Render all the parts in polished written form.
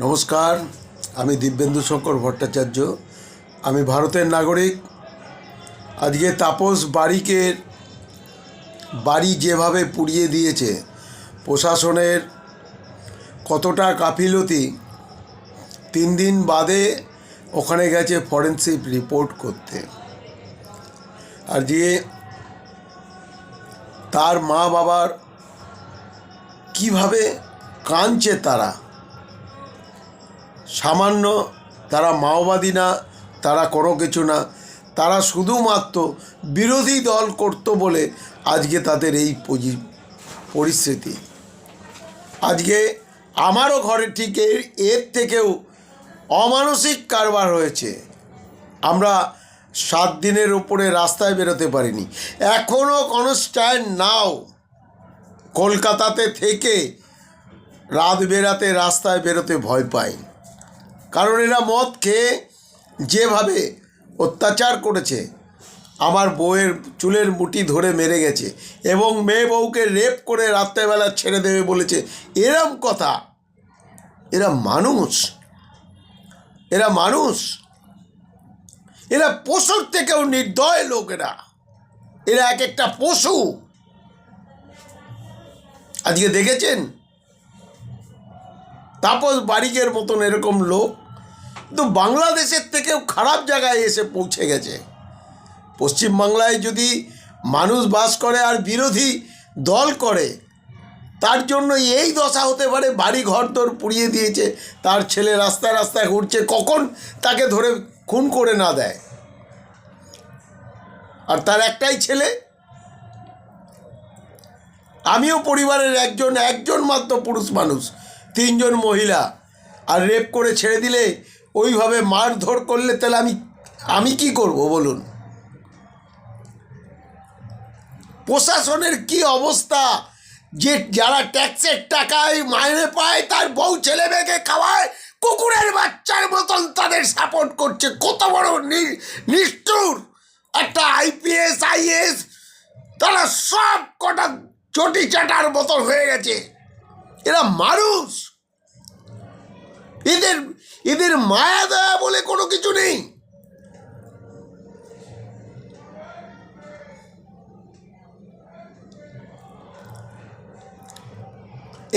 নমস্কার, আমি দিব্যেন্দু শঙ্কর ভট্টাচার্য। আমি ভারতের নাগরিক। আজকে তাপস বারিকের বাড়ি যেভাবে পুড়িয়ে দিয়েছে, প্রশাসনের কতটা গাফিলতি, 3 দিন বাদে ওখানে গেছে ফরেন্সিক রিপোর্ট করতে। আর যে তার মা বাবার কিভাবে কাঁদছে তারা, সামান্য তারা মাওবাদী না, তারা কোনো কিছু না, তারা শুধুমাত্র বিরোধী দল করতো বলে আজকে তাদের এই পরিস্থিতি। আজকে আমারও ঘরে ঠিক এর থেকেও অমানসিক কারবার হয়েছে। আমরা 7 দিনের উপরে রাস্তায় বেরোতে পারিনি। এখনও কোনো স্ট্যান্ড নাও কলকাতাতে থেকে রাত বেরাতে রাস্তায় বেরোতে ভয় পায়, কারণ এরা মদ খেয়ে যেভাবে অত্যাচার করেছে। আমার বউয়ের চুলের মুঠি ধরে মেরে গেছে এবং মেয়ে বউকে রেপ করে রাত্রেবেলা ছেড়ে দেবে বলেছে। এরম কথা? এরা মানুষ? এরা মানুষ? এরা পশুর থেকেও নির্দয় লোক। এরা এক একটা পশু। আজকে দেখেছেন তাপস বারিকের মতন এরকম লোক তো বাংলাদেশের থেকেও খারাপ জায়গায় এসে পৌঁছে গেছে। পশ্চিমবাংলায় যদি মানুষ বাস করে আর বিরোধী দল করে, তার জন্য এই দশা হতে পারে। বাড়ি ঘর দর পুড়িয়ে দিয়েছে, তার ছেলে রাস্তায় রাস্তায় ঘুরছে, কখন তাকে ধরে খুন করে না দেয়। আর তার একটাই ছেলে। আমিও পরিবারের একজন মাত্র পুরুষ মানুষ, 3 জন মহিলা। আর রেপ করে ছেড়ে দিলে, ওইভাবে মারধর করলে, তাহলে আমি কি করব বলুন? প্রশাসনের কি অবস্থা, যে যারা ট্যাক্সের টাকায় মাইনে পায় তার বউ ছেলে মেয়েকে খাওয়ায়, কুকুরের বাচ্চার মতন তাদের সাপোর্ট করছে। কত বড় নিষ্ঠুর একটা IPS IAS, তারা সব কটা চটি চাটার মতন হয়ে গেছে। এরা মানুষ? এদের মায়া দয়া বলে কোনো কিছু নেই।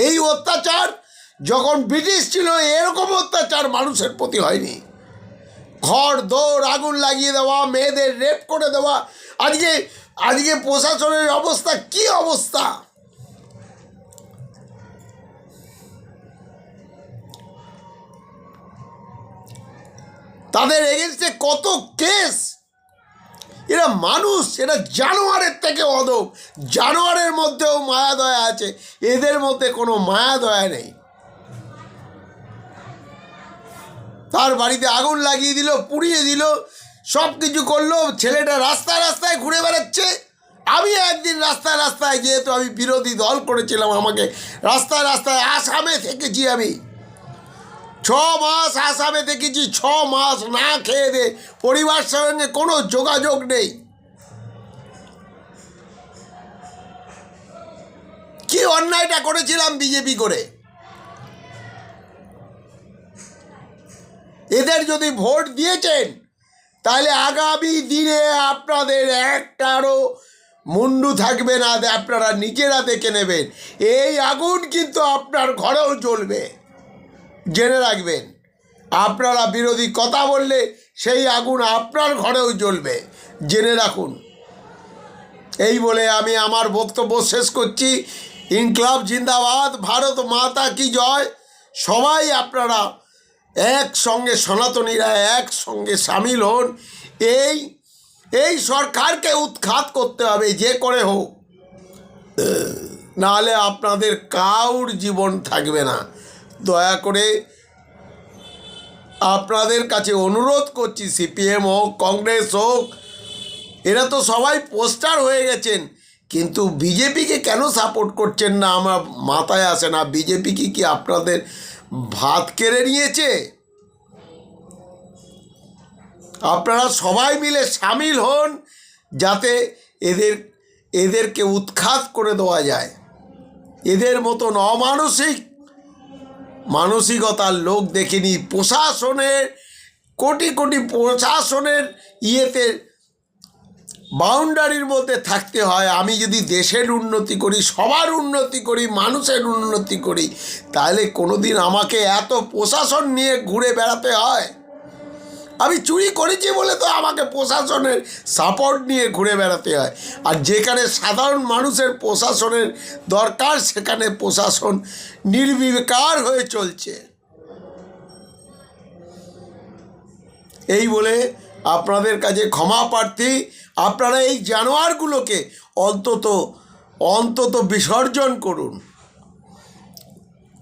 এই অত্যাচার যখন ব্রিটিশ ছিল, এরকম অত্যাচার মানুষের প্রতি হয়নি। ঘর দৌড় আগুন লাগিয়ে দেওয়া, মেয়েদের রেপ করে দেওয়া। আজকে প্রশাসনের অবস্থা কি অবস্থা! তাদের এগেনস্টে কত কেস। এরা মানুষ? এরা জানোয়ারের থেকে অধম। জানোয়ারের মধ্যেও মায়া দয়া আছে, এদের মধ্যে কোনো মায়া দয়া নেই। তার বাড়িতে আগুন লাগিয়ে দিল, পুড়িয়ে দিল, সব কিছু করলো। ছেলেটা রাস্তায় রাস্তায় ঘুরে বেড়াচ্ছে। আমি একদিন রাস্তায় রাস্তায়, যেহেতু আমি বিরোধী দল করেছিলাম, আমাকে রাস্তায় রাস্তায় আসামে থেকেছি। আমি 6 মাস আসামে থেকেছি। 6 মাস না খেয়ে দে, পরিবারের সঙ্গে কোনো যোগাযোগ নেই। কি অন্যায়টা করেছিলাম বিজেপি করে? এদের যদি ভোট দিয়েছেন, তাহলে আগামী দিনে আপনাদের একটারও মুন্ডু থাকবে না, আপনারা নিজেরা দেখে নেবেন। এই আগুন কিন্তু আপনার ঘরেও জ্বলবে, জেনে রাখবেন। আপনারা বিরোধী কথা বললে সেই আগুন আপনার ঘরেও জ্বলবে, জেনে রাখুন। এই বলে আমি আমার বক্তব্য শেষ করছি। ইনকলাব জিন্দাবাদ, ভারত মাতা কি জয়। সবাই আপনারা একসঙ্গে, সনাতনীরা একসঙ্গে সামিল হন। এই সরকারকে উৎখাত করতে হবে, যে করে হোক, নাহলে আপনাদের কারোর জীবন থাকবে না। দয়া করে আপনাদের কাছে অনুরোধ করছি, CPM হোক, কংগ্রেস হোক, এরা তো সবাই পোস্টার হয়ে গেছেন, কিন্তু বিজেপিকে কেন সাপোর্ট করছেন না আমার মাথায় আসে না। বিজেপি কি আপনাদের ভাত কেড়ে নিয়েছে? আপনারা সবাই মিলে সামিল হন, যাতে এদেরকে উৎখাত করে দেওয়া যায়। এদের মতন অমানসিক মানসিকতার লোক দেখিনি। প্রশাসনের কোটি কোটি প্রশাসনের ইয়েতে বাউন্ডারির মধ্যে থাকতে হয়। আমি যদি দেশের উন্নতি করি, সবার উন্নতি করি, মানুষের উন্নতি করি, তাহলে কোনো দিন আমাকে এত প্রশাসন নিয়ে ঘুরে বেড়াতে হয়? আমি চুরি করেছি বলে তো আমাকে প্রশাসনের সাপোর্ট নিয়ে ঘুরে বেড়াতে হয়। আর যেখানে সাধারণ মানুষের প্রশাসনের দরকার, সেখানে প্রশাসন নির্বিকার হয়ে চলছে। এই বলে আপনাদের কাছে ক্ষমা প্রার্থী। আপনারা এই জানোয়ারগুলোকে অন্তত বিসর্জন করুন।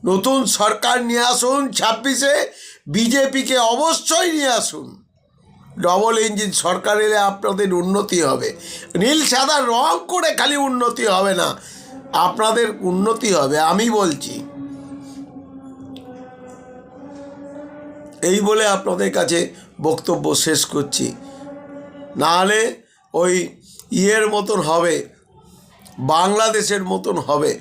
নতুন সরকার নিয়ে আসুন 26-এ, বিজেপিকে অবশ্যই নিয়ে আসুন। ডবল ইঞ্জিন সরকার এলে আপনাদের উন্নতি হবে। নীল সাদা রং করে খালি উন্নতি হবে না, আপনাদের উন্নতি হবে, আমি বলছি। এই বলে আপনাদের কাছে বক্তব্য শেষ করছি। নাহলে ওই ইয়ের মতন হবে, বাংলাদেশের মতন হবে।